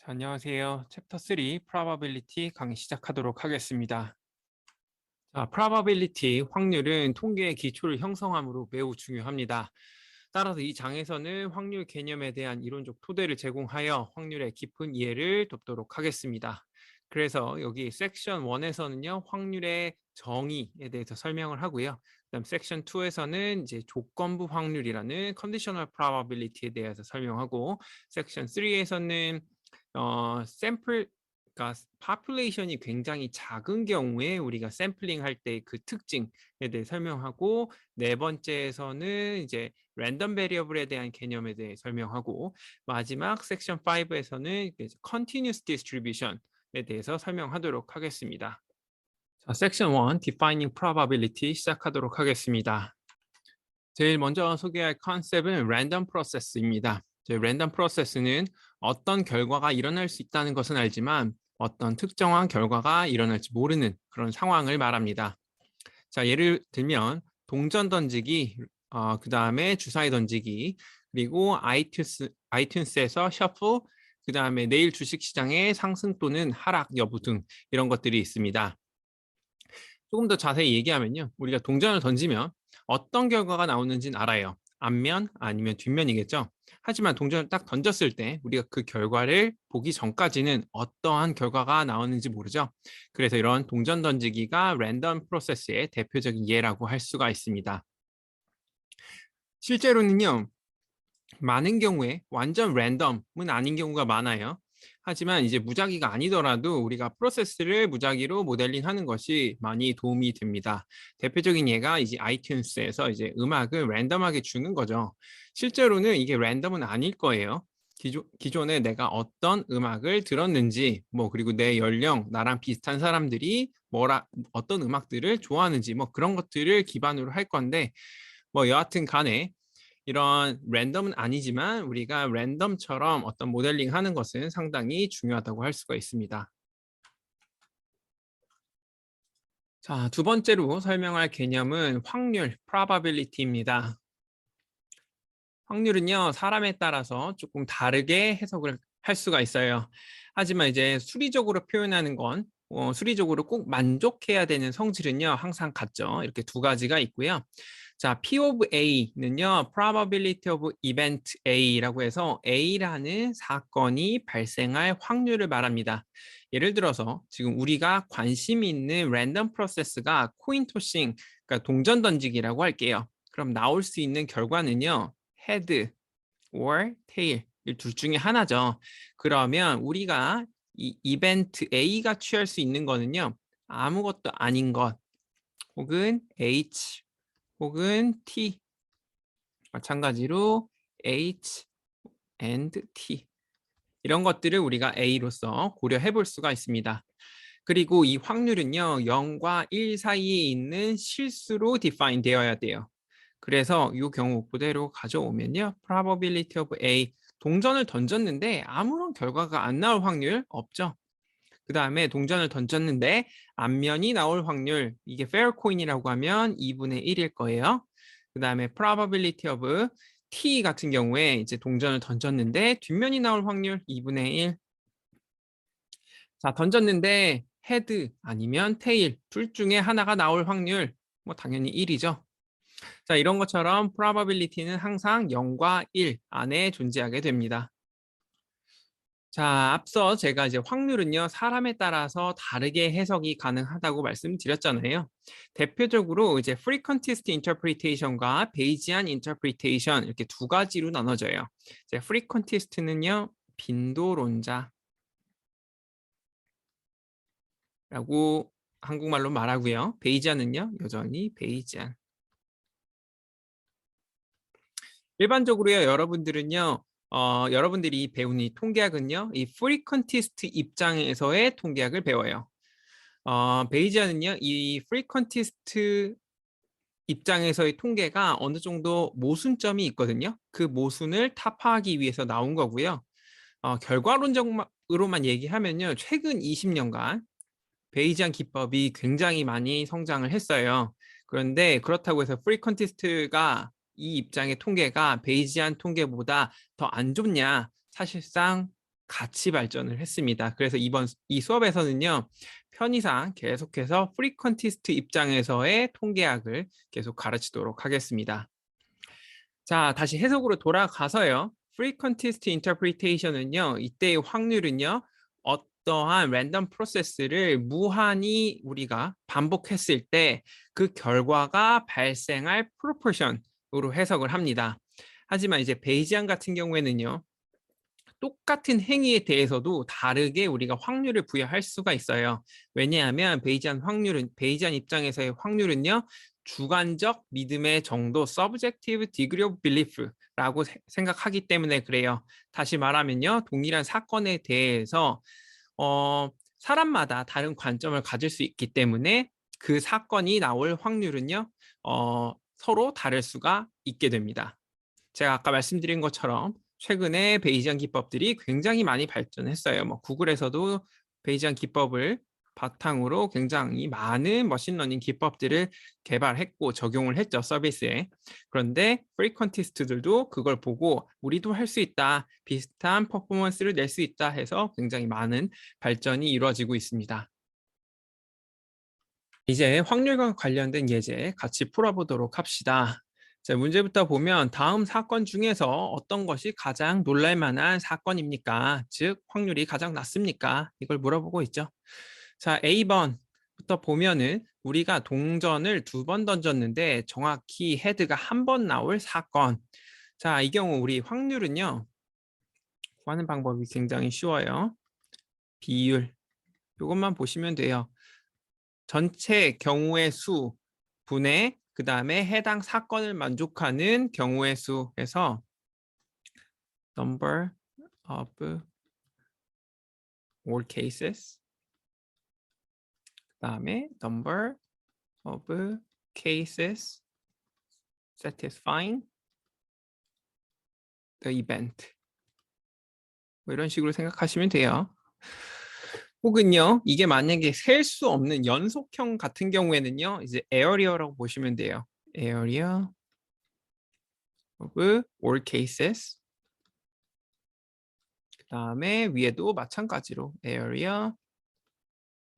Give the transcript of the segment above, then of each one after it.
자, 안녕하세요. 챕터 3 Probability 강의 시작하도록 하겠습니다. 자, Probability 확률은 통계의 기초를 형성함으로 매우 중요합니다. 따라서 이 장에서는 확률 개념에 대한 이론적 토대를 제공하여 확률의 깊은 이해를 돕도록 하겠습니다. 그래서 여기 섹션 1에서는요, 확률의 정의에 대해서 설명을 하고요. 그다음 섹션 2에서는 이제 조건부 확률이라는 conditional probability에 대해서 설명하고, 섹션 3에서는 샘플, 그러니까 population이 굉장히 작은 경우에 우리가 샘플링 할 때 그 특징에 대해 설명하고, 네 번째에서는 이제 랜덤 베리어블에 대한 개념에 대해 설명하고, 마지막 섹션 5에서는 continuous distribution에 대해서 설명하도록 하겠습니다. 자, 섹션 1 defining probability 시작하도록 하겠습니다. 제일 먼저 소개할 컨셉은 랜덤 프로세스입니다. 랜덤 프로세스는 어떤 결과가 일어날 수 있다는 것은 알지만 어떤 특정한 결과가 일어날지 모르는 그런 상황을 말합니다. 자, 예를 들면 동전 던지기, 그 다음에 주사위 던지기, 그리고 아이튠스에서 셔플, 그 다음에 내일 주식시장의 상승 또는 하락 여부 등 이런 것들이 있습니다. 조금 더 자세히 얘기하면요, 우리가 동전을 던지면 어떤 결과가 나오는지는 알아요. 앞면 아니면 뒷면이겠죠. 하지만 동전을 딱 던졌을 때 우리가 그 결과를 보기 전까지는 어떠한 결과가 나오는지 모르죠. 그래서 이런 동전 던지기가 랜덤 프로세스의 대표적인 예라고 할 수가 있습니다. 실제로는요, 많은 경우에 완전 랜덤은 아닌 경우가 많아요. 하지만 이제 무작위가 아니더라도 우리가 프로세스를 무작위로 모델링하는 것이 많이 도움이 됩니다. 대표적인 예가 이제 아이튠스에서 이제 음악을 랜덤하게 주는 거죠. 실제로는 이게 랜덤은 아닐 거예요. 기존에 내가 어떤 음악을 들었는지, 뭐 그리고 내 연령, 나랑 비슷한 사람들이 어떤 음악들을 좋아하는지, 뭐 그런 것들을 기반으로 할 건데, 뭐 여하튼 간에 이런 랜덤은 아니지만 우리가 랜덤처럼 어떤 모델링 하는 것은 상당히 중요하다고 할 수가 있습니다. 자, 두 번째로 설명할 개념은 확률, probability입니다. 확률은요, 사람에 따라서 조금 다르게 해석을 할 수가 있어요. 하지만 이제 수리적으로 표현하는 건 수리적으로 꼭 만족해야 되는 성질은요, 항상 같죠. 이렇게 두 가지가 있고요. 자, P of A는요, probability of event A라고 해서 A라는 사건이 발생할 확률을 말합니다. 예를 들어서 지금 우리가 관심 있는 랜덤 프로세스가 코인 토싱, 그러니까 동전 던지기라고 할게요. 그럼 나올 수 있는 결과는요, head or tail 이 둘 중에 하나죠. 그러면 우리가 이 이벤트 A가 취할 수 있는 거는요, 아무것도 아닌 것, 혹은 H, 혹은 T, 마찬가지로 H and T 이런 것들을 우리가 A로서 고려해 볼 수가 있습니다. 그리고 이 확률은요, 0과 1 사이에 있는 실수로 define 되어야 돼요. 그래서 이 경우 그대로 가져오면요, probability of A, 동전을 던졌는데 아무런 결과가 안 나올 확률 없죠. 그 다음에 동전을 던졌는데 앞면이 나올 확률, 이게 fair coin이라고 하면 2분의 1일 거예요. 그 다음에 probability of T 같은 경우에 이제 동전을 던졌는데 뒷면이 나올 확률 2분의 1. 자, 던졌는데 헤드 아니면 테일 둘 중에 하나가 나올 확률 뭐 당연히 1이죠. 자, 이런 것처럼 probability는 항상 0과 1 안에 존재하게 됩니다. 자, 앞서 제가 이제 확률은요, 사람에 따라서 다르게 해석이 가능하다고 말씀드렸잖아요. 대표적으로 이제 frequentist interpretation과 Bayesian interpretation 이렇게 두 가지로 나눠져요. 이제 frequentist는요, 빈도론자 라고 한국말로 말하고요. 베이지안은요, 여전히 베이지안. 일반적으로요, 여러분들은요, 여러분들이 배운 이 통계학은요, 이 프리퀀티스트 입장에서의 통계학을 배워요. 베이지안은요, 이 프리퀀티스트 입장에서의 통계가 어느 정도 모순점이 있거든요. 그 모순을 타파하기 위해서 나온 거고요. 결과론적으로만 얘기하면요, 최근 20년간 베이지안 기법이 굉장히 많이 성장을 했어요. 그런데 그렇다고 해서 프리컨티스트가 이 입장의 통계가 베이지안 통계보다 더 안 좋냐? 사실상 같이 발전을 했습니다. 그래서 이 수업에서는요, 편의상 계속해서 프리퀀티스트 입장에서의 통계학을 계속 가르치도록 하겠습니다. 자, 다시 해석으로 돌아가서요. frequentist interpretation은요. 이때의 확률은요. 어떠한 랜덤 프로세스를 무한히 우리가 반복했을 때 그 결과가 발생할 프로포션으로 해석을 합니다. 하지만 이제 베이지안 같은 경우에는요. 똑같은 행위에 대해서도 다르게 우리가 확률을 부여할 수가 있어요. 왜냐하면 베이지안 입장에서의 확률은요. 주관적 믿음의 정도, subjective degree of belief라고 생각하기 때문에 그래요. 다시 말하면요. 동일한 사건에 대해서 사람마다 다른 관점을 가질 수 있기 때문에 그 사건이 나올 확률은요. 서로 다를 수가 있게 됩니다. 제가 아까 말씀드린 것처럼 최근에 베이지안 기법들이 굉장히 많이 발전했어요. 구글에서도 베이지안 기법을 바탕으로 굉장히 많은 머신러닝 기법들을 개발했고 적용을 했죠, 서비스에. 그런데 프리퀀티스트들도 그걸 보고 우리도 할 수 있다, 비슷한 퍼포먼스를 낼 수 있다 해서 굉장히 많은 발전이 이루어지고 있습니다. 이제 확률과 관련된 예제 같이 풀어보도록 합시다. 자, 문제부터 보면 다음 사건 중에서 어떤 것이 가장 놀랄 만한 사건입니까? 즉, 확률이 가장 낮습니까? 이걸 물어보고 있죠. 자, A번부터 보면은 우리가 동전을 2번 던졌는데 정확히 헤드가 1번 나올 사건. 자, 이 경우 우리 확률은요. 구하는 방법이 굉장히 쉬워요. 비율. 이것만 보시면 돼요. 전체 경우의 수 분의 그 다음에 해당 사건을 만족하는 경우의 수에서 number of all cases 그 다음에 number of cases satisfying the event 이런 식으로 생각하시면 돼요. 혹은요, 이게 만약에 셀 수 없는 연속형 같은 경우에는요, 이제 area라고 보시면 돼요. area of all cases. 그 다음에 위에도 마찬가지로 area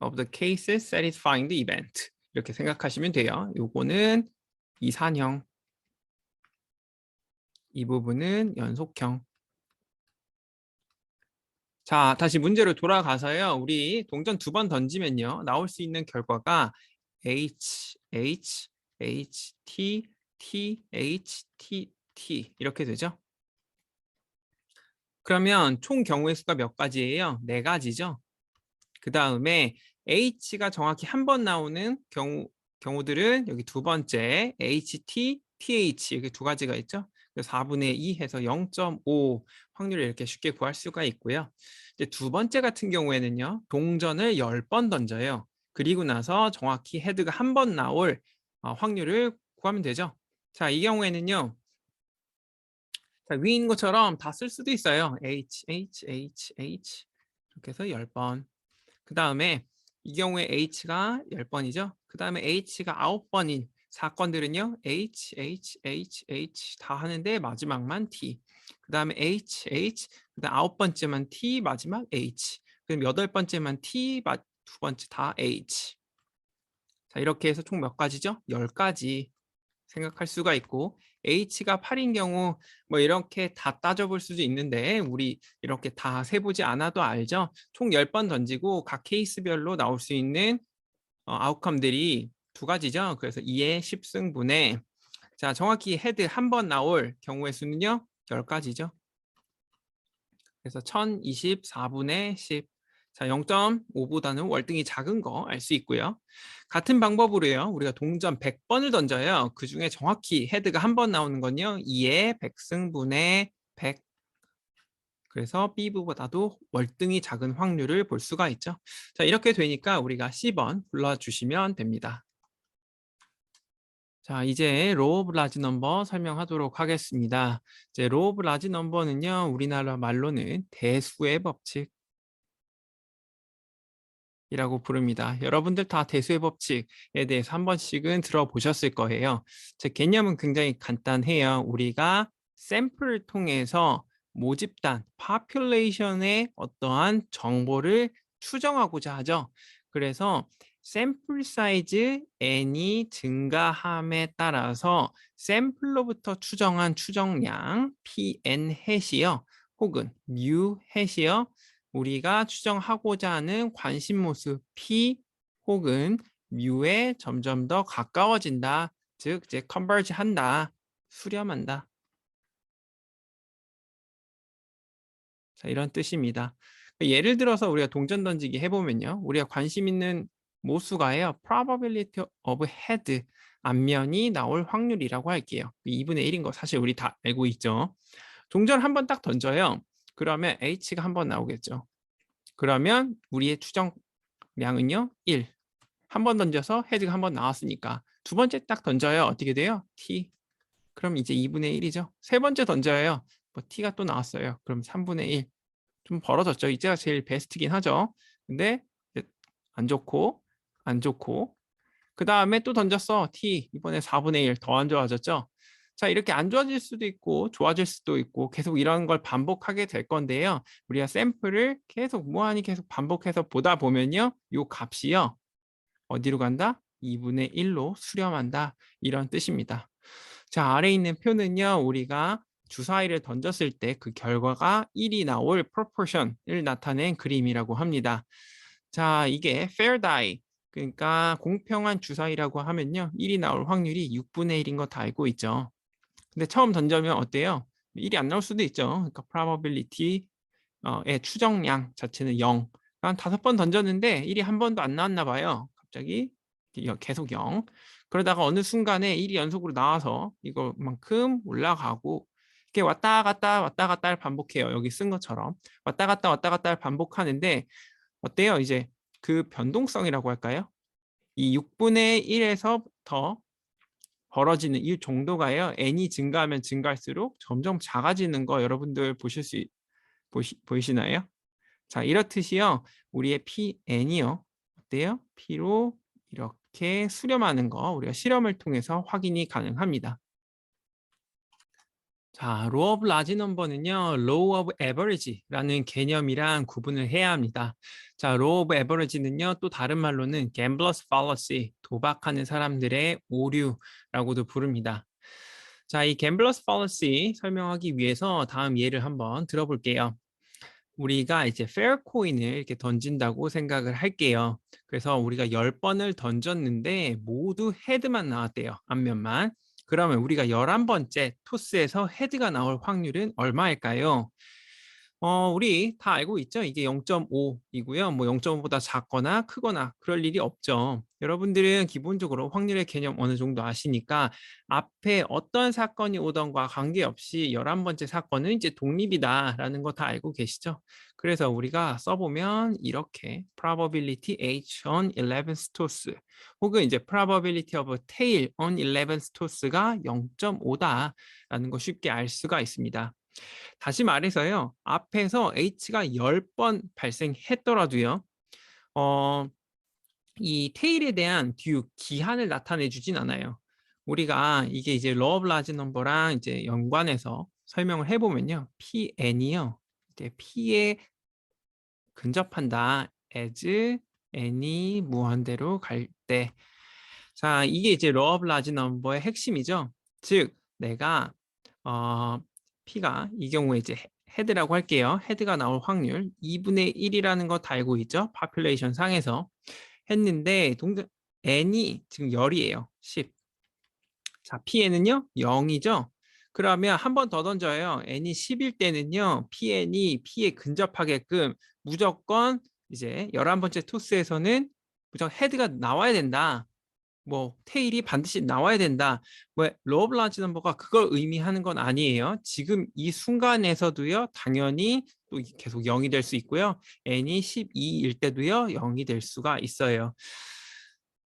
of the cases satisfying the event. 이렇게 생각하시면 돼요. 요거는 이산형. 이 부분은 연속형. 자, 다시 문제로 돌아가서요. 우리 동전 2번 던지면요. 나올 수 있는 결과가 H, H, H, T, T, H, T, T 이렇게 되죠. 그러면 총 경우의 수가 몇 가지예요? 4가지죠. 그 다음에 H가 정확히 1번 나오는 경우들은 여기 2번째 HT, TH 이렇게 2가지가 있죠. 4분의 2 해서 0.5 확률을 이렇게 쉽게 구할 수가 있고요. 이제 2번째 같은 경우에는요. 동전을 10번 던져요. 그리고 나서 정확히 헤드가 1번 나올 확률을 구하면 되죠. 자, 이 경우에는요. 자, 위에 있는 것처럼 다 쓸 수도 있어요. H, H, H, H 이렇게 해서 10번. 그 다음에 이 경우에 H가 10번이죠. 그 다음에 H가 9번인 사건들은요. H, H, H, H 다 하는데 마지막만 T. 그 다음에 H, H, 그 다음 9번째만 T, 마지막 H. 그럼 8번째만 T, 2번째 다 H. 자, 이렇게 해서 총 몇 가지죠? 10가지 생각할 수가 있고 H가 8인 경우 뭐 이렇게 다 따져볼 수도 있는데 우리 이렇게 다 세보지 않아도 알죠? 총 10번 던지고 각 케이스별로 나올 수 있는 아웃컴들이 2가지죠. 그래서 2의 10승분의 자 정확히 헤드 1번 나올 경우의 수는요. 10가지죠. 그래서 1024분의 10 자, 0.5보다는 월등히 작은 거 알 수 있고요. 같은 방법으로요. 우리가 동전 100번을 던져요. 그 중에 정확히 헤드가 1번 나오는 건요. 2의 100승분의 100. 그래서 B보다도 월등히 작은 확률을 볼 수가 있죠. 자, 이렇게 되니까 우리가 C번 불러주시면 됩니다. 자, 이제 로우 오브 라지 넘버 설명하도록 하겠습니다. 이제 로우 오브 라지 넘버는요. 우리나라 말로는 대수의 법칙 이라고 부릅니다. 여러분들 다 대수의 법칙에 대해서 한 번씩은 들어보셨을 거예요. 제 개념은 굉장히 간단해요. 우리가 샘플을 통해서 모집단, population의 어떠한 정보를 추정하고자 하죠. 그래서 샘플 사이즈 n이 증가함에 따라서 샘플로부터 추정한 추정량 pn 햇이요. 혹은 mu 햇이요. 우리가 추정하고자 하는 관심 모습 p 혹은 mu에 점점 더 가까워진다. 즉 이제 컨버지 한다. 수렴한다. 자, 이런 뜻입니다. 예를 들어서 우리가 동전 던지기 해보면요. 우리가 관심 있는 모수가예요. probability of head, 앞면이 나올 확률이라고 할게요. 2분의 1인 거 사실 우리 다 알고 있죠. 동전 한 번 딱 던져요. 그러면 h가 한 번 나오겠죠. 그러면 우리의 추정량은요. 1. 한 번 던져서 헤드가 한 번 나왔으니까 두 번째 딱 던져요. 어떻게 돼요? t. 그럼 이제 2분의 1이죠. 세 번째 던져요. 뭐 t가 또 나왔어요. 그럼 3분의 1. 좀 벌어졌죠. 이제가 제일 베스트긴 하죠. 근데 안 좋고 안 좋고 그 다음에 또 던졌어. t 이번에 4분의 1 더 안 좋아졌죠. 자, 이렇게 안 좋아질 수도 있고 좋아질 수도 있고 계속 이런 걸 반복하게 될 건데요. 우리가 샘플을 계속 무한히 계속 반복해서 보다 보면요. 이 값이요. 어디로 간다? 2분의 1로 수렴한다. 이런 뜻입니다. 자, 아래에 있는 표는요. 우리가 주사위를 던졌을 때 그 결과가 1이 나올 proportion을 나타낸 그림이라고 합니다. 자, 이게 fair die, 그러니까 공평한 주사위라고 하면요. 1이 나올 확률이 6분의 1인 거 다 알고 있죠. 근데 처음 던져면 어때요? 1이 안 나올 수도 있죠. 그러니까 probability의 추정량 자체는 0. 한 5번 던졌는데 1이 한 번도 안 나왔나 봐요. 갑자기 계속 0. 그러다가 어느 순간에 1이 연속으로 나와서 이거만큼 올라가고 이렇게 왔다 갔다를 반복해요. 여기 쓴 것처럼 왔다 갔다를 반복하는데 어때요? 이제 그 변동성이라고 할까요? 이 6분의 1에서부터 벌어지는 이 정도가요. n이 증가하면 증가할수록 점점 작아지는 거 여러분들 보이시나요? 자, 이렇듯이요. 우리의 PN이요. 어때요? P로 이렇게 수렴하는 거 우리가 실험을 통해서 확인이 가능합니다. 자, Law of Large Number는요, Law of Average라는 개념이랑 구분을 해야 합니다. 자, Law of Average는요, 또 다른 말로는 Gambler's Fallacy, 도박하는 사람들의 오류라고도 부릅니다. 자, 이 Gambler's Fallacy 설명하기 위해서 다음 예를 한번 들어볼게요. 우리가 이제 fair coin을 이렇게 던진다고 생각을 할게요. 그래서 우리가 10번을 던졌는데 모두 헤드만 나왔대요. 앞면만. 그러면 우리가 11번째 토스에서 헤드가 나올 확률은 얼마일까요? 우리 다 알고 있죠? 이게 0.5이고요. 뭐 0.5보다 작거나 크거나 그럴 일이 없죠. 여러분들은 기본적으로 확률의 개념 어느 정도 아시니까 앞에 어떤 사건이 오던가 관계없이 11번째 사건은 이제 독립이다라는 거 다 알고 계시죠? 그래서 우리가 써보면 이렇게 probability H on 11th toss 혹은 이제 probability of a tail on 11th toss가 0.5다라는 거 쉽게 알 수가 있습니다. 다시 말해서요. 앞에서 H가 10번 발생했더라도요. 이 테일에 대한 듀 기한을 나타내 주진 않아요. 우리가 이게 이제 Law of Large Number랑 이제 연관해서 설명을 해보면요. PN이요. 이제 P에 근접한다. as n이 무한대로 갈 때. 자, 이게 이제 Law of Large Number의 핵심이죠. 즉, 내가 P가 이 경우에 이제 헤드라고 할게요. 헤드가 나올 확률 2분의 1이라는 거 다 알고 있죠. 파퓰레이션 상에서 했는데 n이 지금 10이에요. 10. 자, Pn은요 0이죠. 그러면 한 번 더 던져요. n이 10일 때는요. Pn이 P에 근접하게끔 무조건 이제 11번째 토스에서는 무조건 헤드가 나와야 된다. 뭐 테일이 반드시 나와야 된다. 뭐 로어 라지 넘버가 그걸 의미하는 건 아니에요. 지금 이 순간에서도요. 당연히 또 계속 0이 될 수 있고요. n이 12일 때도요. 0이 될 수가 있어요.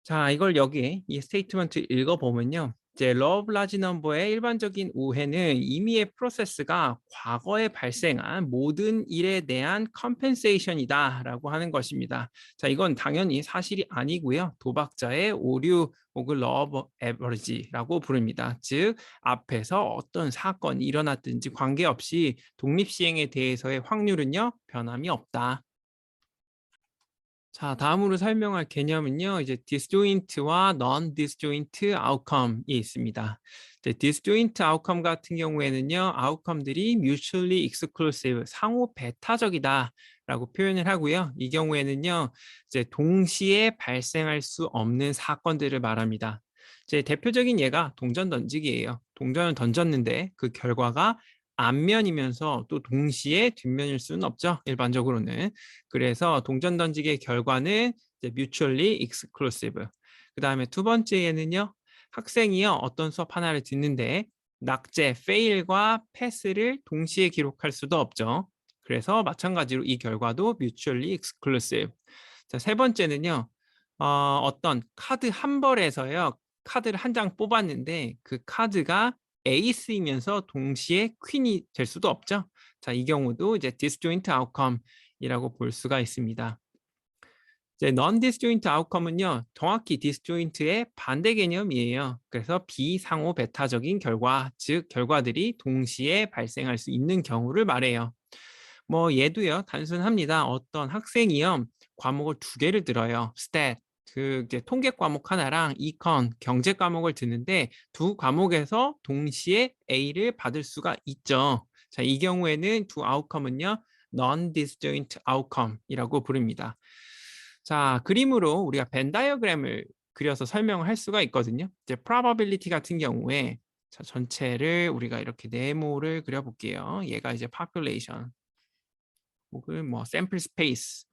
자, 이걸 여기 이 스테이트먼트 읽어보면요. 이제 love large number의 일반적인 오해는 임의의 프로세스가 과거에 발생한 모든 일에 대한 compensation이다라고 하는 것입니다. 자, 이건 당연히 사실이 아니고요. 도박자의 오류 혹은 law of average라고 부릅니다. 즉, 앞에서 어떤 사건이 일어났든지 관계없이 독립시행에 대해서의 확률은요, 변함이 없다. 자, 다음으로 설명할 개념은요, 이제 disjoint와 non-disjoint outcome이 있습니다. 이제 disjoint outcome 같은 경우에는요, outcome들이 mutually exclusive, 상호 배타적이다라고 표현을 하고요. 이 경우에는요, 이제 동시에 발생할 수 없는 사건들을 말합니다. 이제 대표적인 예가 동전 던지기예요. 동전을 던졌는데 그 결과가 앞면이면서 또 동시에 뒷면일 수는 없죠. 일반적으로는. 그래서 동전 던지기의 결과는 이제 mutually exclusive. 그 다음에 두 번째에는요. 학생이요. 어떤 수업 하나를 듣는데 낙제, fail과 pass를 동시에 기록할 수도 없죠. 그래서 마찬가지로 이 결과도 mutually exclusive. 자, 세 번째는요. 어떤 카드 한 벌에서요. 카드를 한 장 뽑았는데 그 카드가 에이스이면서 동시에 퀸이 될 수도 없죠. 자, 이 경우도 이제 disjoint outcome이라고 볼 수가 있습니다. 이제 non-disjoint outcome은요, 정확히 disjoint의 반대 개념이에요. 그래서 비상호 배타적인 결과, 즉 결과들이 동시에 발생할 수 있는 경우를 말해요. 뭐 얘도요, 단순합니다. 어떤 학생이요, 과목을 두 개를 들어요. stat, 그 이제 통계 과목 하나랑 econ, 경제 과목을 듣는데 두 과목에서 동시에 A를 받을 수가 있죠. 자, 이 경우에는 두 아웃컴은요, non-disjoint outcome이라고 부릅니다. 자, 그림으로 우리가 벤 다이어그램을 그려서 설명을 할 수가 있거든요. 이제 probability 같은 경우에 자, 전체를 우리가 이렇게 네모를 그려볼게요. 얘가 이제 population 혹은 뭐 sample space.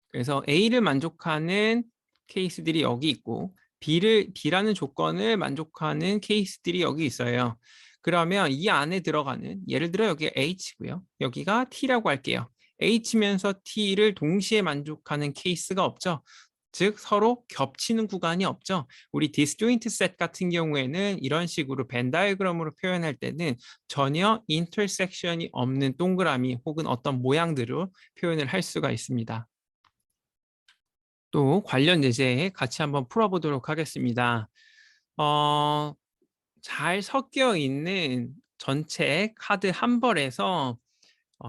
그래서 A를 만족하는 케이스들이 여기 있고 B라는 조건을 만족하는 케이스들이 여기 있어요. 그러면 이 안에 들어가는 예를 들어 여기 H고요. 여기가 T라고 할게요. H면서 T를 동시에 만족하는 케이스가 없죠. 즉 서로 겹치는 구간이 없죠. 우리 디스조인트 셋 같은 경우에는 이런 식으로 벤 다이어그램으로 표현할 때는 전혀 인터섹션이 없는 동그라미 혹은 어떤 모양들로 표현을 할 수가 있습니다. 또 관련 예제 같이 한번 풀어보도록 하겠습니다. 잘 섞여 있는 전체 카드 한 벌에서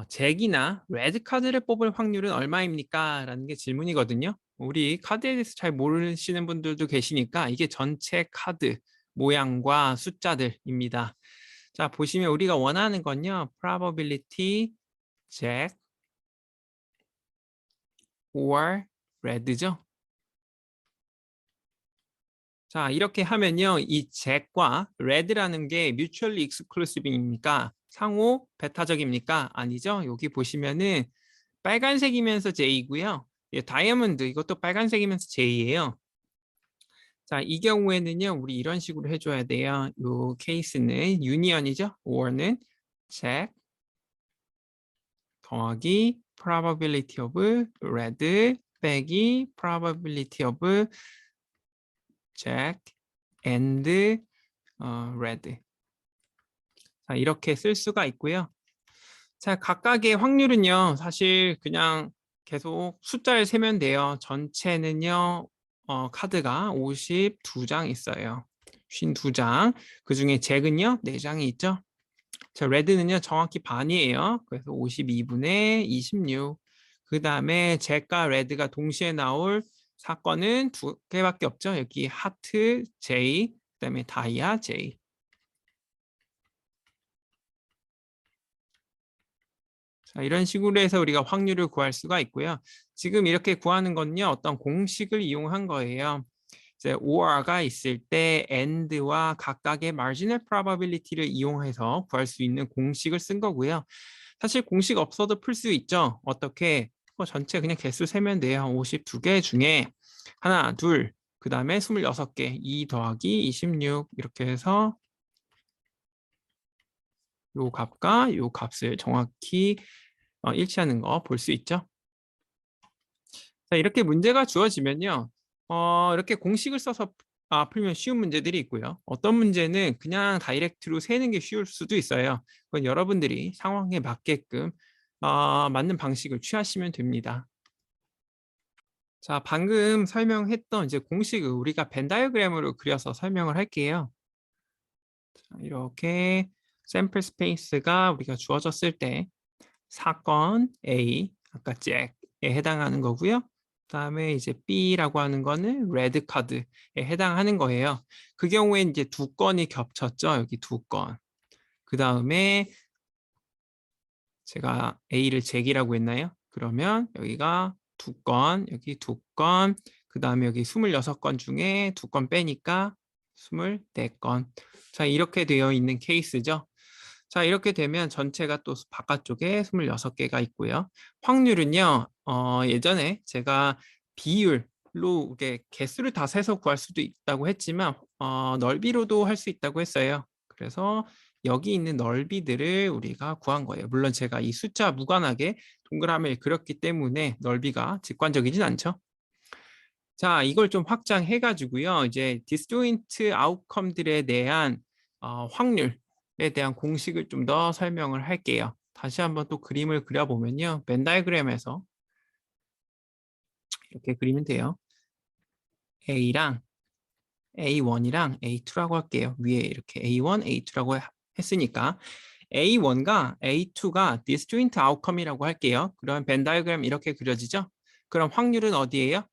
잭이나 레드 카드를 뽑을 확률은 얼마입니까? 라는 게 질문이거든요. 우리 카드에 대해서 잘 모르시는 분들도 계시니까 이게 전체 카드 모양과 숫자들입니다. 자, 보시면 우리가 원하는 건요. probability jack or red죠. 자, 이렇게 하면요. 이 잭과 레드라는 게 mutually exclusive입니까? 상호 배타적입니까? 아니죠. 여기 보시면은 빨간색이면서 J이고요. 예, 다이아몬드 이것도 빨간색이면서 J예요. 자, 이 경우에는요. 우리 이런 식으로 해줘야 돼요. 요 케이스는 유니언이죠. or는 잭 더하기 probability of red 빼기 probability of jack and red. 자, 이렇게 쓸 수가 있고요. 자, 각각의 확률은요. 사실 그냥 계속 숫자를 세면 돼요. 전체는요. 카드가 52장 있어요. 52장. 그중에 잭은요. 4장이 있죠. 자, 레드는요. 정확히 반이에요. 그래서 52분의 26. 그 다음에 잭과 레드가 동시에 나올 사건은 두 개밖에 없죠. 여기 하트 J, 그 다음에 다이아 J. 자, 이런 식으로 해서 우리가 확률을 구할 수가 있고요. 지금 이렇게 구하는 건요. 어떤 공식을 이용한 거예요. 이제 OR가 있을 때 AND와 각각의 marginal probability를 이용해서 구할 수 있는 공식을 쓴 거고요. 사실 공식 없어도 풀 수 있죠. 어떻게? 전체 그냥 개수 세면 돼요. 52개 중에 하나, 둘, 그 다음에 26개, 2 더하기 26 이렇게 해서 요 값과 요 값을 정확히 일치하는 거 볼 수 있죠. 자, 이렇게 문제가 주어지면요. 이렇게 공식을 써서 풀면 쉬운 문제들이 있고요. 어떤 문제는 그냥 다이렉트로 세는 게 쉬울 수도 있어요. 그건 여러분들이 상황에 맞게끔 맞는 방식을 취하시면 됩니다. 자, 방금 설명했던 이제 공식을 우리가 벤 다이어그램으로 그려서 설명을 할게요. 자, 이렇게 샘플 스페이스가 우리가 주어졌을 때 사건 A, 아까 잭에 해당하는 거고요. 그다음에 이제 B라고 하는 거는 레드 카드에 해당하는 거예요. 그 경우에 이제 두 건이 겹쳤죠. 여기 두 건. 그다음에 제가 A를 잭이라고 했나요? 그러면 여기가 두 건, 여기 두 건, 그다음에 여기 26건 중에 두 건 빼니까 24건. 자, 이렇게 되어 있는 케이스죠. 자, 이렇게 되면 전체가 또 바깥쪽에 26개가 있고요. 확률은요, 예전에 제가 비율로 이렇게 개수를 다 세서 구할 수도 있다고 했지만, 넓이로도 할 수 있다고 했어요. 그래서 여기 있는 넓이들을 우리가 구한 거예요. 물론 제가 이 숫자 무관하게 동그라미를 그렸기 때문에 넓이가 직관적이진 않죠. 자, 이걸 좀 확장해 가지고요. 이제 디스조인트 아웃컴들에 대한 확률에 대한 공식을 좀 더 설명을 할게요. 다시 한번 또 그림을 그려보면요. 벤 다이어그램에서 이렇게 그리면 돼요. A랑 A1이랑 A2라고 할게요. 위에 이렇게 A1, A2라고 했으니까 A1과 A2가 디스조인트 아웃컴이라고 할게요. 그럼 벤 다이어그램 이렇게 그려지죠? 그럼 확률은 어디예요?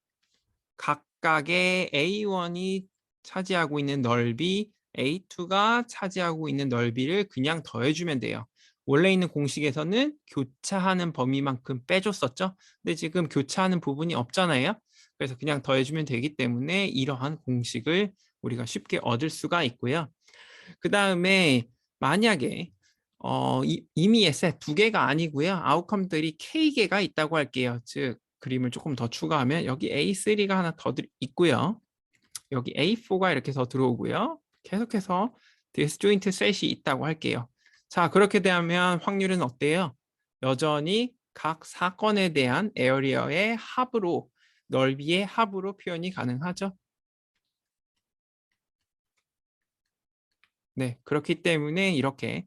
각각의 A1이 차지하고 있는 넓이, A2가 차지하고 있는 넓이를 그냥 더해주면 돼요. 원래 있는 공식에서는 교차하는 범위만큼 빼줬었죠. 근데 지금 교차하는 부분이 없잖아요. 그래서 그냥 더해주면 되기 때문에 이러한 공식을 우리가 쉽게 얻을 수가 있고요. 그 다음에 만약에 이미 에셋 두 개가 아니고요. 아웃컴들이 K개가 있다고 할게요. 즉 그림을 조금 더 추가하면 여기 A3가 하나 더 있고요. 여기 A4가 이렇게 더 들어오고요. 계속해서 디스조인트 셋이 있다고 할게요. 자, 그렇게 되면 확률은 어때요? 여전히 각 사건에 대한 에어리어의 합으로, 넓이의 합으로 표현이 가능하죠. 네, 그렇기 때문에 이렇게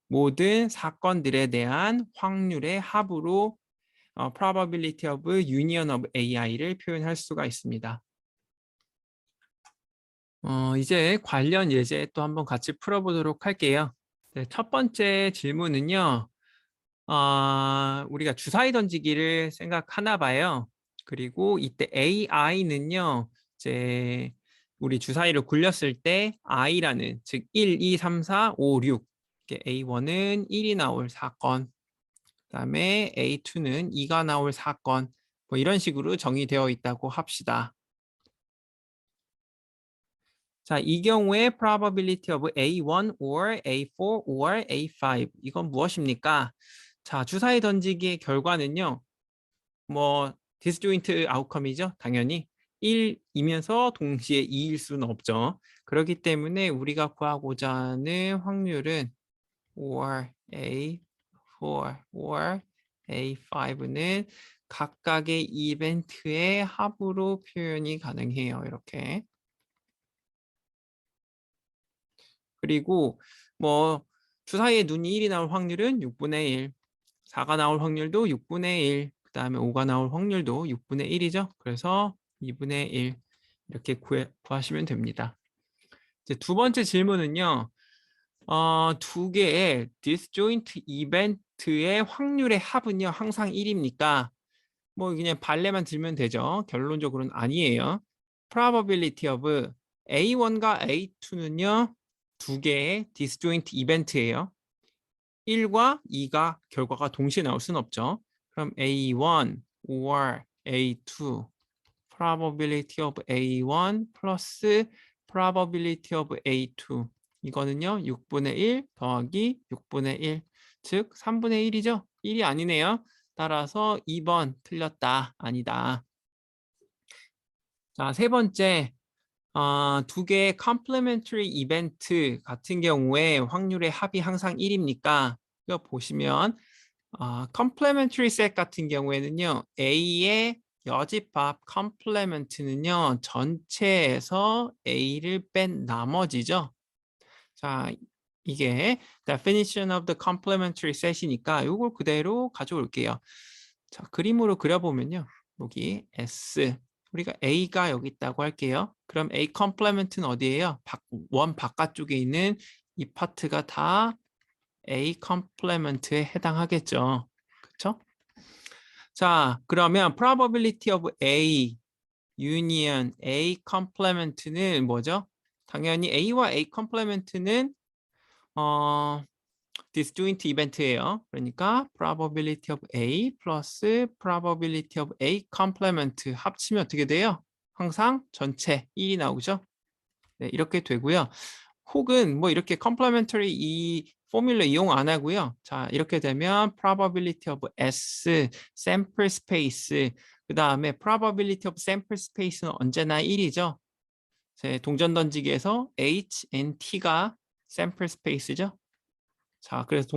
모든 사건들에 대한 확률의 합으로 probability of union of AI를 표현할 수가 있습니다. 이제 관련 예제 또 한번 같이 풀어보도록 할게요. 네, 첫 번째 질문은요. 우리가 주사위 던지기를 생각하나 봐요. 그리고 이때 AI는요. 이제 우리 주사위를 굴렸을 때 I라는 즉 1, 2, 3, 4, 5, 6 A1은 1이 나올 사건, 그다음에 A2는 2가 나올 사건, 뭐 이런 식으로 정의되어 있다고 합시다. 자, 이 경우에 probability of A1 or A4 or A5 이건 무엇입니까? 자, 주사위 던지기의 결과는요. 뭐 디스조인트 아웃컴이죠. 당연히 1이면서 동시에 2일 수는 없죠. 그렇기 때문에 우리가 구하고자 하는 확률은 or A4 or A5는 각각의 이벤트의 합으로 표현이 가능해요. 이렇게. 그리고 뭐 주사위에 눈이 1이 나올 확률은 6분의 1, 4가 나올 확률도 6분의 1, 그 다음에 5가 나올 확률도 6분의 1이죠. 그래서 2분의 1 이렇게 구하시면 됩니다. 이제 두 번째 질문은요. 두 개의 디스조인트 이벤트의 확률의 합은요. 항상 1입니까? 뭐 그냥 발레만 들면 되죠. 결론적으로는 아니에요. probability of A1과 A2는요. 두 개의 디스조인트 이벤트예요. 1과 2가 결과가 동시에 나올 수는 없죠. 그럼 A1 or A2 probability of A1 플러스 probability of A2 이거는요. 6분의 1 더하기 6분의 1 즉 3분의 1이죠. 1이 아니네요. 따라서 2번 틀렸다. 아니다. 자, 세 번째 두 개의 complementary 이벤트 같은 경우에 확률의 합이 항상 1입니까? 이거 보시면 complementary set 같은 경우에는요. A의 여집합 complement는요, 전체에서 A를 뺀 나머지죠. 자, 이게 definition of the complementary set이니까 이걸 그대로 가져올게요. 자, 그림으로 그려보면요. 여기 S, 우리가 A가 여기 있다고 할게요. 그럼 A complement는 어디예요? 원 바깥쪽에 있는 이 파트가 다 A complement에 해당하겠죠. 그렇죠? 자, 그러면 probability of A union A complement는 뭐죠? 당연히 A와 A complement는 disjoint 이벤트예요. 그러니까 probability of A 플러스 probability of A complement 합치면 어떻게 돼요? 항상 전체 1이 나오죠. 네, 이렇게 되고요. 혹은 뭐 이렇게 complementary 이 포뮬러 이용 안 하고요. 자, 이렇게 되면 probability of S, sample space, 그 다음에 probability of sample space는 언제나 1이죠. 동전 던지기에서 H, N, T가 sample space죠. 자, 그래서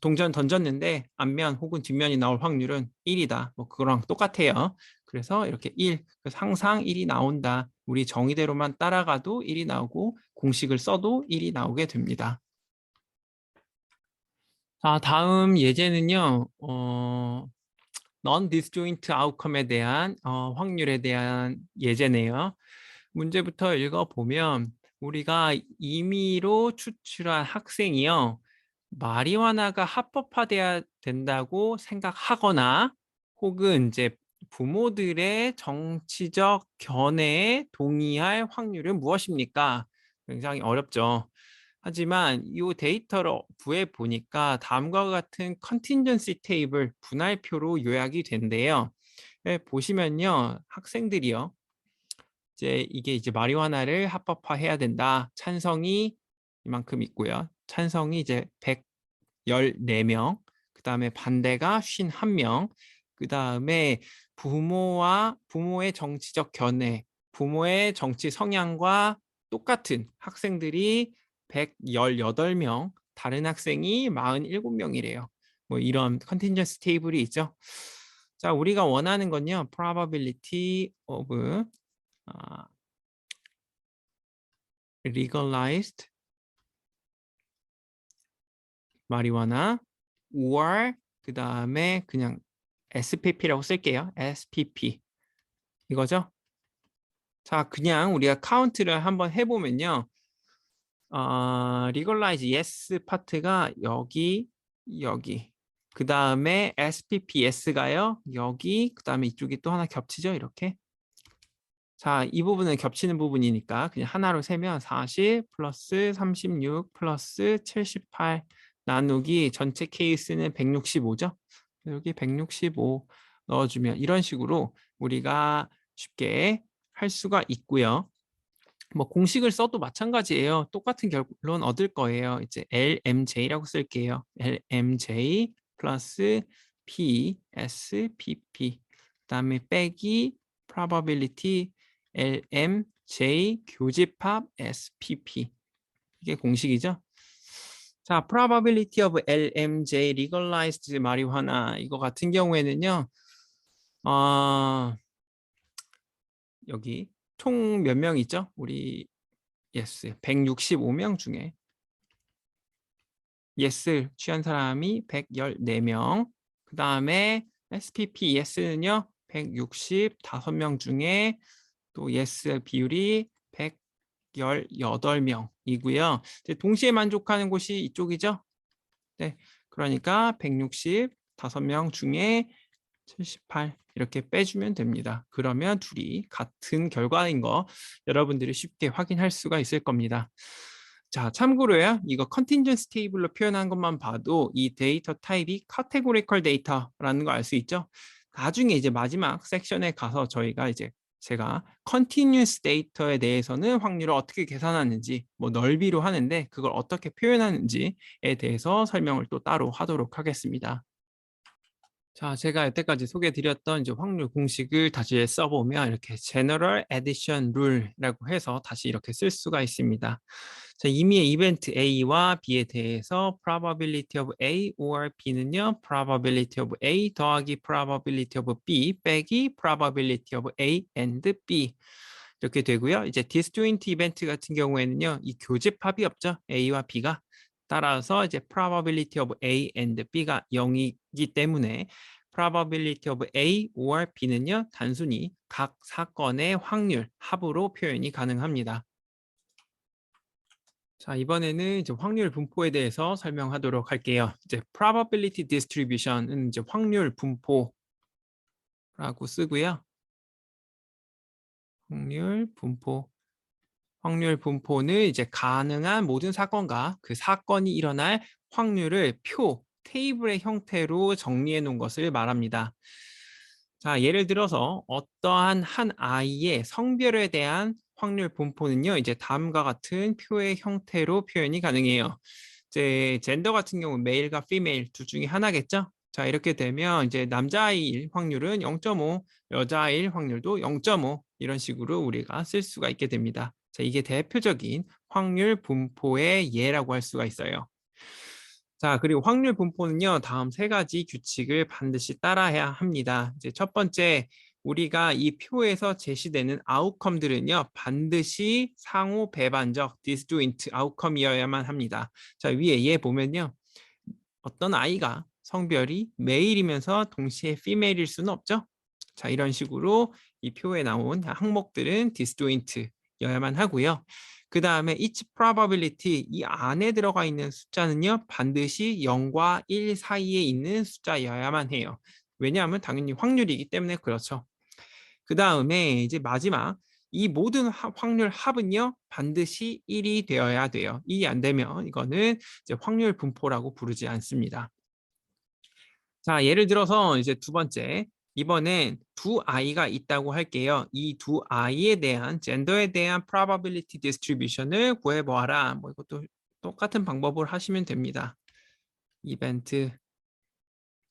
동전 던졌는데 앞면 혹은 뒷면이 나올 확률은 1이다. 뭐 그거랑 똑같아요. 그래서 이렇게 1, 그래서 항상 1이 나온다. 우리 정의대로만 따라가도 1이 나오고 공식을 써도 1이 나오게 됩니다. 자, 다음 예제는요. non-disjoint outcome에 대한 확률에 대한 예제네요. 문제부터 읽어보면 우리가 임의로 추출한 학생이요. 마리화나가 합법화돼야 된다고 생각하거나 혹은 이제 부모들의 정치적 견해에 동의할 확률은 무엇입니까? 굉장히 어렵죠. 하지만 이 데이터를 구해 보니까 다음과 같은 컨틴전시 테이블 분할표로 요약이 된대요. 보시면요. 학생들이요. 이게 마리화나를 합법화해야 된다. 찬성이 이만큼 있고요. 찬성이 이제 114명, 그 다음에 반대가 51명, 그 다음에 부모의 정치적 견해, 부모의 정치 성향과 똑같은 학생들이 118명, 다른 학생이 47명이래요. 뭐 이런 컨틴전스 테이블이 있죠. 자, 우리가 원하는 건요. probability of legalized marijuana or 그 다음에 그냥 SPP라고 쓸게요. SPP 이거죠. 자, 그냥 우리가 카운트를 한번 해보면요. legalize yes 파트가 여기 그 다음에 SPP yes가요. 여기 그 다음에 이쪽이 또 하나 겹치죠. 이렇게. 자, 이 부분은 겹치는 부분이니까 그냥 하나로 세면 40 플러스 36 플러스 78 나누기 전체 케이스는 165죠. 여기 165 넣어주면 이런 식으로 우리가 쉽게 할 수가 있고요. 뭐 공식을 써도 마찬가지예요. 똑같은 결론 얻을 거예요. 이제 LMJ라고 쓸게요. LMJ 플러스 P, S, PP 그다음에 빼기 probability LMJ 교집합 SPP 이게 공식이죠. 자, probability of LMJ legalized marijuana 이거 같은 경우에는요. 여기 총 몇 명 있죠? 우리 yes 165명 중에 yes 취한 사람이 114명. 그 다음에 SPP yes는요 165명 중에 또 yes 비율이 118명이고요. 동시에 만족하는 곳이 이쪽이죠. 네, 그러니까 165명 중에 78 이렇게 빼주면 됩니다. 그러면 둘이 같은 결과인 거 여러분들이 쉽게 확인할 수가 있을 겁니다. 자, 참고로요. 이거 컨틴전스 테이블로 표현한 것만 봐도 이 데이터 타입이 카테고리컬 데이터라는 거 알 수 있죠? 나중에 이제 마지막 섹션에 가서 제가 컨티뉴스 데이터에 대해서는 확률을 어떻게 계산하는지 뭐 넓이로 하는데 그걸 어떻게 표현하는지에 대해서 설명을 또 따로 하도록 하겠습니다. 자, 제가 여태까지 소개해드렸던 이제 확률 공식을 다시 써보면 이렇게 General Addition Rule라고 해서 다시 이렇게 쓸 수가 있습니다. 자, 이미의 이벤트 A와 B에 대해서 probability of A or B는요, probability of A 더하기 probability of B 빼기 probability of A and B 이렇게 되고요. 이제 disjoint 이벤트 같은 경우에는요, 이 교집합이 없죠, A와 B가. 따라서 이제 probability of A and B가 0이기 때문에 probability of A or B는요, 단순히 각 사건의 확률 합으로 표현이 가능합니다. 자, 이번에는 이제 확률 분포에 대해서 설명하도록 할게요. 이제 probability distribution은 이제 확률 분포라고 쓰고요. 확률 분포. 확률 분포는 이제 가능한 모든 사건과 그 사건이 일어날 확률을 표, 테이블의 형태로 정리해 놓은 것을 말합니다. 자, 예를 들어서 어떠한 한 아이의 성별에 대한 확률 분포는요, 이제 다음과 같은 표의 형태로 표현이 가능해요. 이제 젠더 같은 경우 메일과 피메일 둘 중에 하나겠죠? 자, 이렇게 되면 이제 남자아이일 확률은 0.5, 여자아이일 확률도 0.5 이런 식으로 우리가 쓸 수가 있게 됩니다. 자, 이게 대표적인 확률 분포의 예라고 할 수가 있어요. 자, 그리고 확률 분포는요, 다음 세 가지 규칙을 반드시 따라야 합니다. 이제 첫 번째, 우리가 이 표에서 제시되는 아웃컴들은요, 반드시 상호 배반적 disjoint 아웃컴이어야만 합니다. 자, 위에 얘 보면요, 어떤 아이가 성별이 메일이면서 동시에 피메일일 수는 없죠. 자, 이런 식으로 이 표에 나온 항목들은 disjoint여야만 하고요. 그 다음에 each probability, 이 안에 들어가 있는 숫자는요, 반드시 0과 1 사이에 있는 숫자여야만 해요. 왜냐하면 당연히 확률이기 때문에 그렇죠. 그 다음에 이제 마지막, 이 모든 확률 합은요, 반드시 1이 되어야 돼요. 1이 안 되면 이거는 이제 확률 분포라고 부르지 않습니다. 자, 예를 들어서 이제 두 번째, 이번엔 두 아이가 있다고 할게요. 이 두 아이에 대한 젠더에 대한 probability distribution을 구해보아라. 뭐 이것도 똑같은 방법을 하시면 됩니다. 이벤트,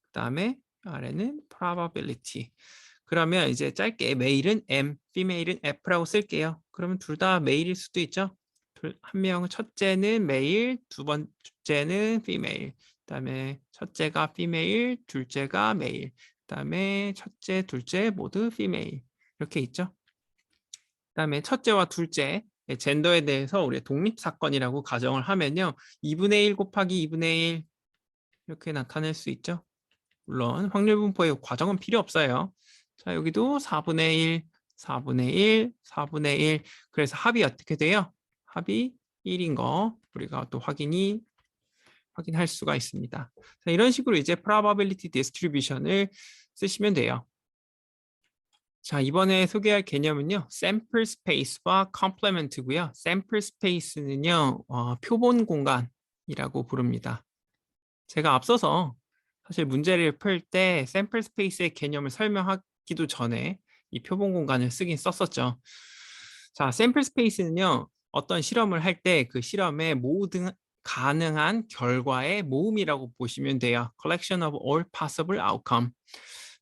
그다음에 아래는 probability. 그러면 이제 짧게 메일은 M, female은 F라고 쓸게요. 그러면 둘 다 메일일 수도 있죠. 한 명은 첫째는 메일, 두 번째는 female. 그다음에 첫째가 female, 둘째가 male. 그다음에 첫째, 둘째 모두 female. 이렇게 있죠. 그다음에 첫째와 둘째 젠더에 대해서 우리 독립 사건이라고 가정을 하면요. 2분의 1 곱하기 2분의 1 이렇게 나타낼 수 있죠. 물론 확률 분포의 과정은 필요 없어요. 자, 여기도 4분의 1, 4분의 1, 4분의 1. 그래서 합이 어떻게 돼요? 합이 1인 거 우리가 또 확인할 수가 있습니다. 자, 이런 식으로 이제 probability distribution을 쓰시면 돼요. 자, 이번에 소개할 개념은요. sample space와 complement고요. sample space는요. 표본 공간이라고 부릅니다. 제가 앞서서 사실 문제를 풀 때 샘플 스페이스의 개념을 설명하기도 전에 이 표본 공간을 쓰긴 썼었죠. 자, 샘플 스페이스는요. 어떤 실험을 할 때 그 실험의 모든 가능한 결과의 모음이라고 보시면 돼요. collection of all possible outcome.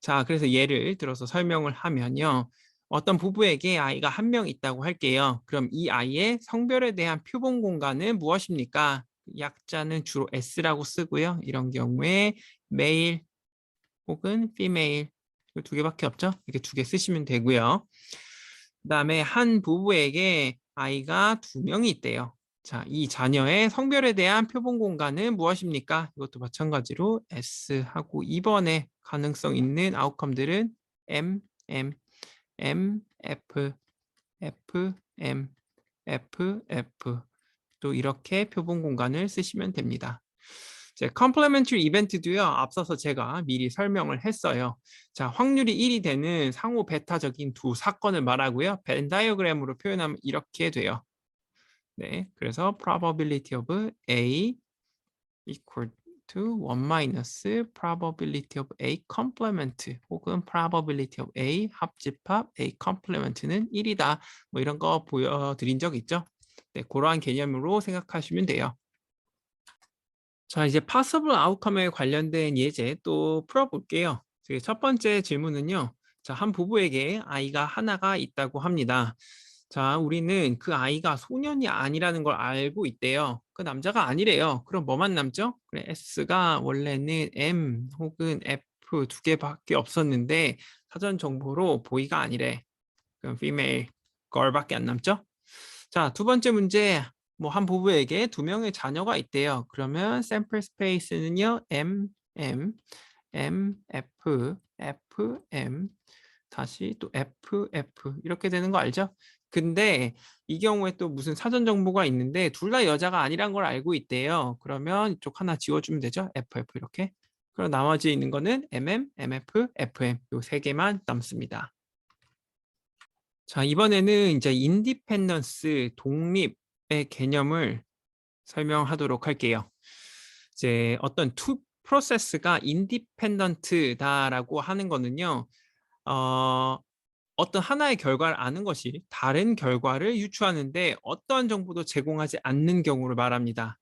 자, 그래서 예를 들어서 설명을 하면요. 어떤 부부에게 아이가 한 명 있다고 할게요. 그럼 이 아이의 성별에 대한 표본 공간은 무엇입니까? 약자는 주로 S라고 쓰고요. 이런 경우에 male 혹은 female 두 개밖에 없죠. 이렇게 두 개 쓰시면 되고요. 그다음에 한 부부에게 아이가 두 명이 있대요. 자, 이 자녀의 성별에 대한 표본 공간은 무엇입니까? 이것도 마찬가지로 S하고 2번에 가능성 있는 아웃컴들은 M, M, M, F, F, M, F, F 또 이렇게 표본 공간을 쓰시면 됩니다. 이제 complementary 이벤트도요. 앞서서 제가 미리 설명을 했어요. 자, 확률이 1이 되는 상호 베타적인 두 사건을 말하고요. 벤 다이어그램으로 표현하면 이렇게 돼요. 네, 그래서 probability of A equal to 1 minus probability of A complement 혹은 probability of A 합집합 A complement는 1이다. 뭐 이런 거 보여드린 적 있죠? 네, 그러한 개념으로 생각하시면 돼요. 자, 이제 possible outcome에 관련된 예제 또 풀어볼게요. 첫 번째 질문은요. 자, 한 부부에게 아이가 하나가 있다고 합니다. 자, 우리는 그 아이가 소년이 아니라는 걸 알고 있대요. 그 남자가 아니래요. 그럼 뭐만 남죠? 그래, S가 원래는 M 혹은 F 두 개밖에 없었는데 사전 정보로 보이가 아니래. 그럼 female, girl밖에 안 남죠? 자, 두 번째 문제. 뭐 한 부부에게 두 명의 자녀가 있대요. 그러면 샘플 스페이스는요. M, M, M, F, F, M, 다시 또 F, F 이렇게 되는 거 알죠? 근데 이 경우에 또 무슨 사전 정보가 있는데 둘 다 여자가 아니란 걸 알고 있대요. 그러면 이쪽 하나 지워주면 되죠? F, F 이렇게. 그럼 나머지 있는 거는 MM, MF, FM 요 세 개만 남습니다. 자, 이번에는 이제 인디펜던스, 독립의 개념을 설명하도록 할게요. 이제 어떤 투 프로세스가 인디펜던트다라고 하는 거는요. 어떤 하나의 결과를 아는 것이 다른 결과를 유추하는데 어떠한 정보도 제공하지 않는 경우를 말합니다.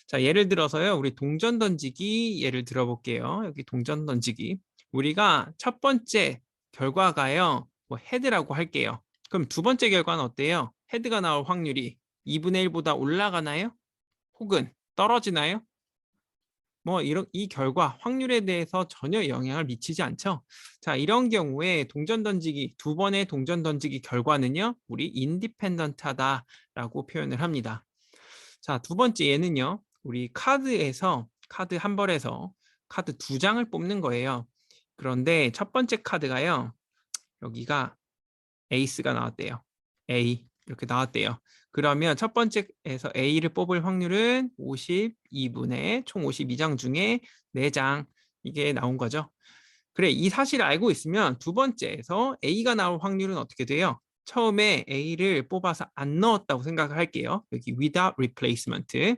자, 예를 들어서요. 우리 동전 던지기 예를 들어볼게요. 여기 동전 던지기. 우리가 첫 번째 결과가요. 뭐 헤드라고 할게요. 그럼 두 번째 결과는 어때요? 헤드가 나올 확률이 2분의 1보다 올라가나요? 혹은 떨어지나요? 뭐 이런 이 결과 확률에 대해서 전혀 영향을 미치지 않죠. 자, 이런 경우에 동전 던지기 두 번의 동전 던지기 결과는요. 우리 인디펜던트하다라고 표현을 합니다. 자, 두 번째 예는요. 우리 카드에서 카드 한 벌에서 카드 두 장을 뽑는 거예요. 그런데 첫 번째 카드가요. 여기가 에이스가 나왔대요. A 이렇게 나왔대요. 그러면 첫 번째에서 A를 뽑을 확률은 52분의 총 52장 중에 4장 이게 나온 거죠. 그래, 이 사실을 알고 있으면 두 번째에서 A가 나올 확률은 어떻게 돼요? 처음에 A를 뽑아서 안 넣었다고 생각을 할게요. 여기 without replacement.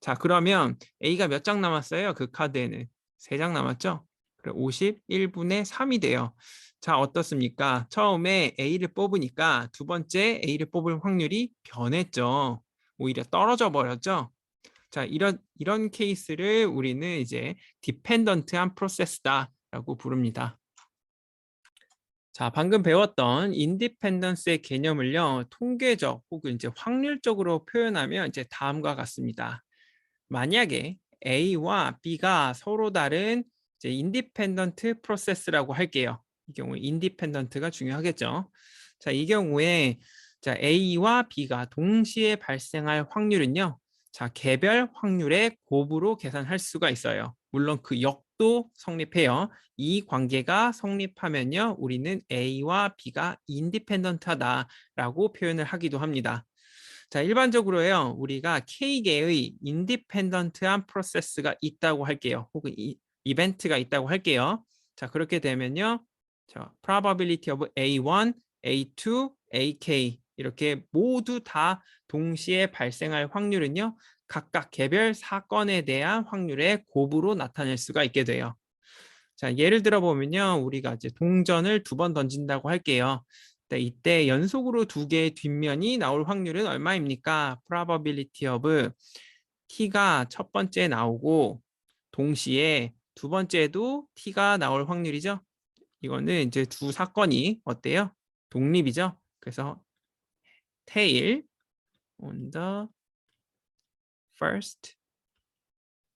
자, 그러면 A가 몇 장 남았어요? 그 카드에는 3장 남았죠? 그래, 51분의 3이 돼요. 자, 어떻습니까? 처음에 A를 뽑으니까 두 번째 A를 뽑을 확률이 변했죠. 오히려 떨어져 버렸죠. 자, 이런 케이스를 우리는 이제 디펜던트한 프로세스다라고 부릅니다. 자, 방금 배웠던 인디펜던스의 개념을요, 통계적 혹은 이제 확률적으로 표현하면 이제 다음과 같습니다. 만약에 A와 B가 서로 다른 이제 인디펜던트 프로세스라고 할게요. 이 경우에 인디펜던트가 중요하겠죠. 자, 이 경우에 자, A와 B가 동시에 발생할 확률은요. 자, 개별 확률의 곱으로 계산할 수가 있어요. 물론 그 역도 성립해요. 이 관계가 성립하면요. 우리는 A와 B가 인디펜던트하다라고 표현을 하기도 합니다. 자, 일반적으로요. 우리가 K개의 인디펜던트한 프로세스가 있다고 할게요. 혹은 이벤트가 있다고 할게요. 자, 그렇게 되면요. 자, probability of A1, A2, AK 이렇게 모두 다 동시에 발생할 확률은요. 각각 개별 사건에 대한 확률의 곱으로 나타낼 수가 있게 돼요. 자, 예를 들어 보면요. 우리가 이제 동전을 두 번 던진다고 할게요. 네, 이때 연속으로 두 개의 뒷면이 나올 확률은 얼마입니까? probability of t가 첫 번째 나오고 동시에 두 번째도 t가 나올 확률이죠. 이거는 이제 두 사건이 어때요? 독립이죠. 그래서 tail on the first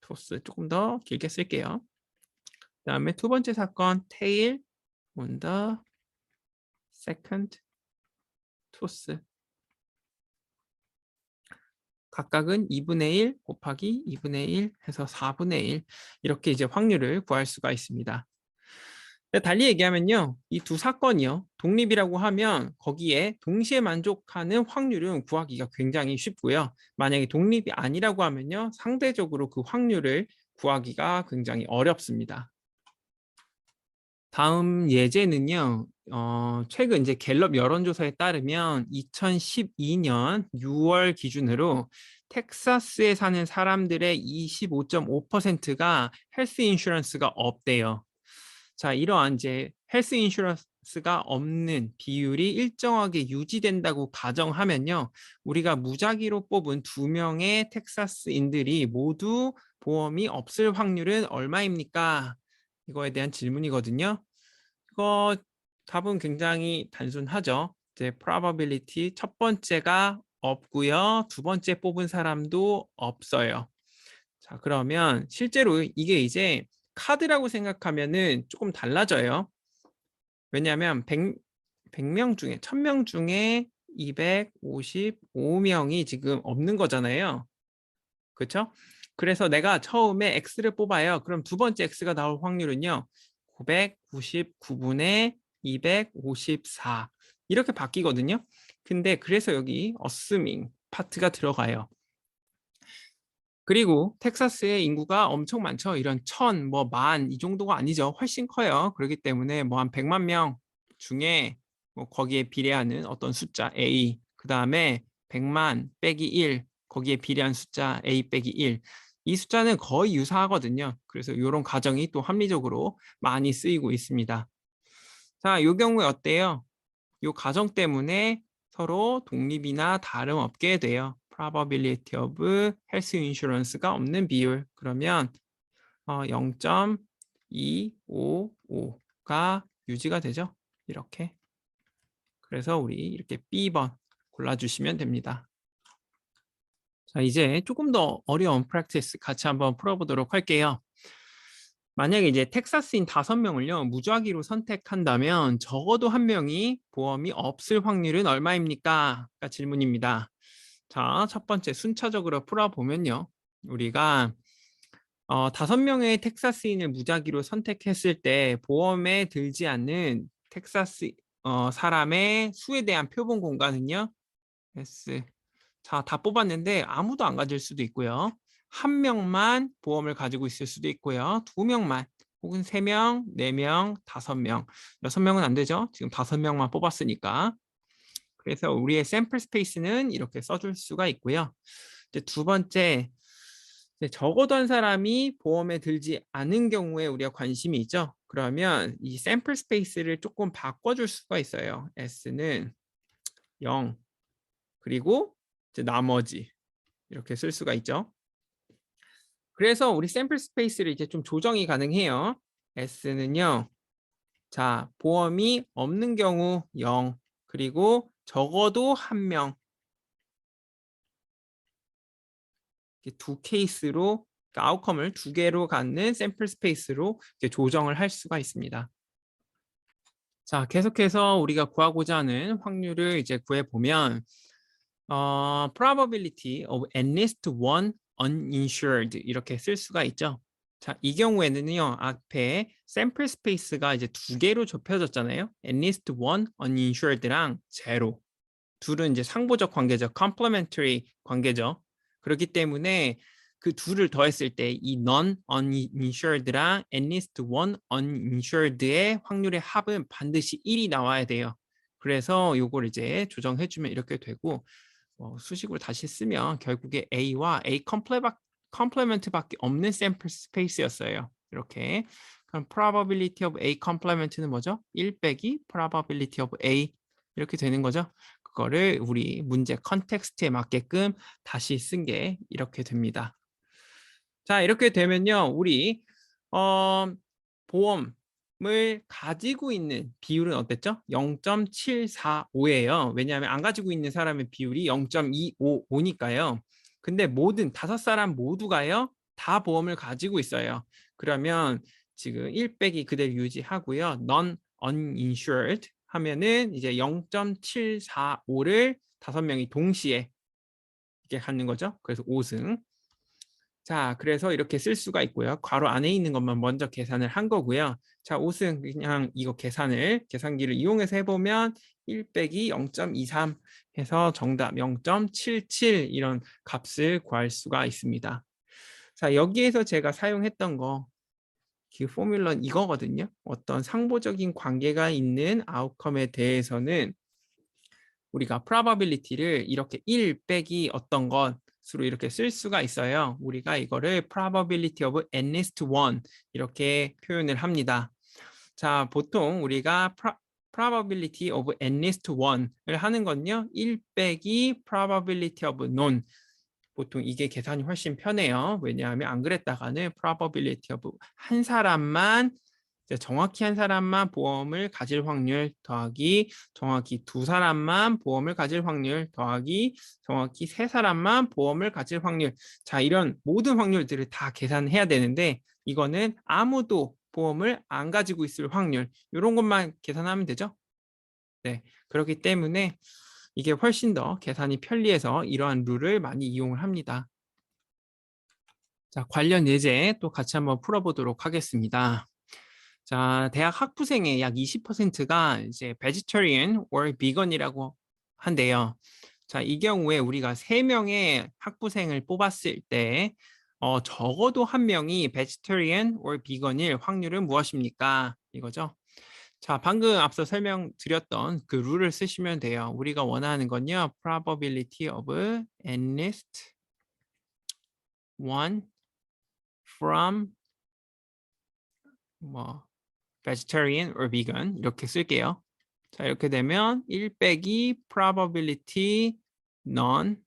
toss 조금 더 길게 쓸게요. 그다음에 두 번째 사건 tail on the second toss 각각은 2분의 1 곱하기 2분의 1 해서 4분의 1 이렇게 이제 확률을 구할 수가 있습니다. 달리 얘기하면요. 이 두 사건이요. 독립이라고 하면 거기에 동시에 만족하는 확률은 구하기가 굉장히 쉽고요. 만약에 독립이 아니라고 하면요. 상대적으로 그 확률을 구하기가 굉장히 어렵습니다. 다음 예제는요. 최근 이제 갤럽 여론조사에 따르면 2012년 6월 기준으로 텍사스에 사는 사람들의 25.5%가 헬스 인슈런스가 없대요. 자, 이러한 이제 헬스 인슈런스가 없는 비율이 일정하게 유지된다고 가정하면요. 우리가 무작위로 뽑은 2명의 텍사스인들이 모두 보험이 없을 확률은 얼마입니까? 이거에 대한 질문이거든요. 이거 답은 굉장히 단순하죠. 이제 probability 첫 번째가 없고요. 두 번째 뽑은 사람도 없어요. 자, 그러면 실제로 이게 이제 카드라고 생각하면은 조금 달라져요. 왜냐하면 100명 중에 1000명 중에 255명이 지금 없는 거잖아요. 그렇죠? 그래서 내가 처음에 X를 뽑아요. 그럼 두 번째 X가 나올 확률은요. 999분의 254 이렇게 바뀌거든요. 근데 그래서 여기 assuming 파트가 들어가요. 그리고 텍사스의 인구가 엄청 많죠. 이런 1000, 뭐 10,000 이 정도가 아니죠. 훨씬 커요. 그렇기 때문에 뭐 한 100만 명 중에 뭐 거기에 비례하는 어떤 숫자 A, 그 다음에 100만 빼기 1, 거기에 비례한 숫자 A 빼기 1. 이 숫자는 거의 유사하거든요. 그래서 이런 가정이 또 합리적으로 많이 쓰이고 있습니다. 자, 이 경우에 어때요? 이 가정 때문에 서로 독립이나 다름없게 돼요. probability of health insurance가 없는 비율. 그러면 0.255가 유지가 되죠. 이렇게. 그래서 우리 이렇게 B번 골라주시면 됩니다. 자, 이제 조금 더 어려운 프랙티스 같이 한번 풀어보도록 할게요. 만약에 이제 텍사스인 5명을요, 무작위로 선택한다면 적어도 한 명이 보험이 없을 확률은 얼마입니까? 가 질문입니다. 자, 첫 번째 순차적으로 풀어보면요. 우리가 5명의 텍사스인을 무작위로 선택했을 때 보험에 들지 않는 텍사스 사람의 수에 대한 표본 공간은요. S. 자, 다 뽑았는데 아무도 안 가질 수도 있고요. 한 명만 보험을 가지고 있을 수도 있고요. 2명만 혹은 3명, 4명, 5명, 6명은 안 되죠. 지금 5명만 뽑았으니까. 그래서 우리의 샘플 스페이스는 이렇게 써줄 수가 있고요. 이제 두 번째, 적어도 한 사람이 보험에 들지 않은 경우에 우리가 관심이 있죠. 그러면 이 샘플 스페이스를 조금 바꿔줄 수가 있어요. S는 0, 그리고 이제 나머지 이렇게 쓸 수가 있죠. 그래서 우리 샘플 스페이스를 이제 좀 조정이 가능해요. S는요. 자, 보험이 없는 경우 0, 그리고 적어도 한 명. 두 케이스로 그러니까 아웃컴을 두 개로 갖는 샘플 스페이스로 조정을 할 수가 있습니다. 자, 계속해서 우리가 구하고자 하는 확률을 이제 구해보면 probability of at least one uninsured 이렇게 쓸 수가 있죠. 자, 이 경우에는요, 앞에 샘플 스페이스가 이제 두 개로 좁혀졌잖아요. at least one uninsured랑 제로. 둘은 이제 상보적 관계죠. complementary 관계죠. 그렇기 때문에 그 둘을 더했을 때 이 non uninsured랑 at least one uninsured의 확률의 합은 반드시 1이 나와야 돼요. 그래서 요걸 이제 조정해주면 이렇게 되고 수식으로 다시 쓰면 결국에 A와 A 컴플레멘트밖에 없는 샘플 스페이스였어요. 이렇게. 그럼 probability of A complement는 뭐죠? 1 빼기 probability of A 이렇게 되는 거죠. 그거를 우리 문제 컨텍스트에 맞게끔 다시 쓴 게 이렇게 됩니다. 자, 이렇게 되면요. 우리 보험을 가지고 있는 비율은 어땠죠? 0.745예요. 왜냐하면 안 가지고 있는 사람의 비율이 0.255니까요. 근데 모든 5사람 모두가요. 다 보험을 가지고 있어요. 그러면 지금 1 빼기 그대로 유지하고요. non uninsured 하면은 이제 0.745를 5명이 동시에 이렇게 갖는 거죠. 그래서 5승. 자, 그래서 이렇게 쓸 수가 있고요. 괄호 안에 있는 것만 먼저 계산을 한 거고요. 자, 5승 그냥 이거 계산기를 이용해서 해보면 1 빼기 0.23 해서 정답 0.77 이런 값을 구할 수가 있습니다. 자, 여기에서 제가 사용했던 그 포뮬러는 이거거든요. 어떤 상보적인 관계가 있는 아웃컴에 대해서는 우리가 probability를 이렇게 1 빼기 어떤 것으로 이렇게 쓸 수가 있어요. 우리가 이거를 probability of at least one 이렇게 표현을 합니다. 자, 보통 우리가 probability of at least one을 하는 건요. 1 빼기 probability of none. 보통 이게 계산이 훨씬 편해요. 왜냐하면 안 그랬다가는 probability of 한 사람만 이제 정확히 한 사람만 보험을 가질 확률 더하기 정확히 두 사람만 보험을 가질 확률 더하기 정확히 세 사람만 보험을 가질 확률. 자, 이런 모든 확률들을 다 계산해야 되는데 이거는 아무도 보험을 안 가지고 있을 확률 이런 것만 계산하면 되죠. 네, 그렇기 때문에 이게 훨씬 더 계산이 편리해서 이러한 룰을 많이 이용을 합니다. 자, 관련 예제 또 같이 한번 풀어보도록 하겠습니다. 자, 대학 학부생의 약 20%가 이제 vegetarian or vegan이라고 한대요. 자, 이 경우에 우리가 3명의 학부생을 뽑았을 때 적어도 한 명이 vegetarian or vegan일 확률은 무엇입니까? 이거죠. 자, 방금 앞서 설명드렸던 그 룰을 쓰시면 돼요. 우리가 원하는 건요. probability of enlist one from 뭐 vegetarian or vegan 이렇게 쓸게요. 자, 이렇게 되면 1 빼기 probability non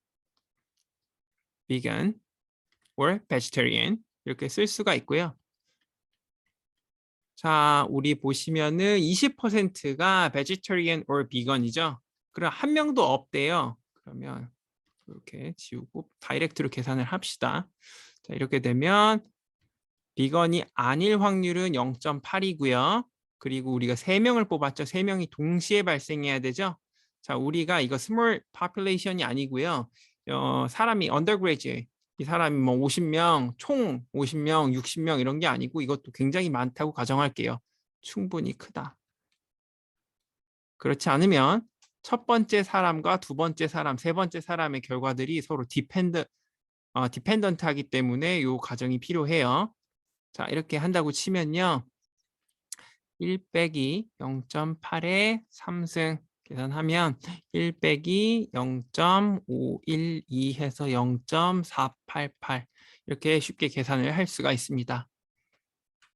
vegan or vegetarian 이렇게 쓸 수가 있고요. 자, 우리 보시면은 20%가 vegetarian or vegan이죠. 그럼 한 명도 없대요. 그러면 이렇게 지우고 다이렉트로 계산을 합시다. 자, 이렇게 되면 비건이 아닐 확률은 0.8이고요. 그리고 우리가 3명을 뽑았죠. 3명이 동시에 발생해야 되죠. 자, 우리가 이거 small population이 아니고요. 사람이 undergraduate, 이 사람이 뭐 50명, 총 50명, 60명 이런 게 아니고 이것도 굉장히 많다고 가정할게요. 충분히 크다. 그렇지 않으면 첫 번째 사람과 두 번째 사람, 세 번째 사람의 결과들이 서로 디펜던트 하기 때문에 이 가정이 필요해요. 자, 이렇게 한다고 치면요. 1 빼기 0.8의 3승 계산하면 1 빼기 0.512 해서 0.488 이렇게 쉽게 계산을 할 수가 있습니다.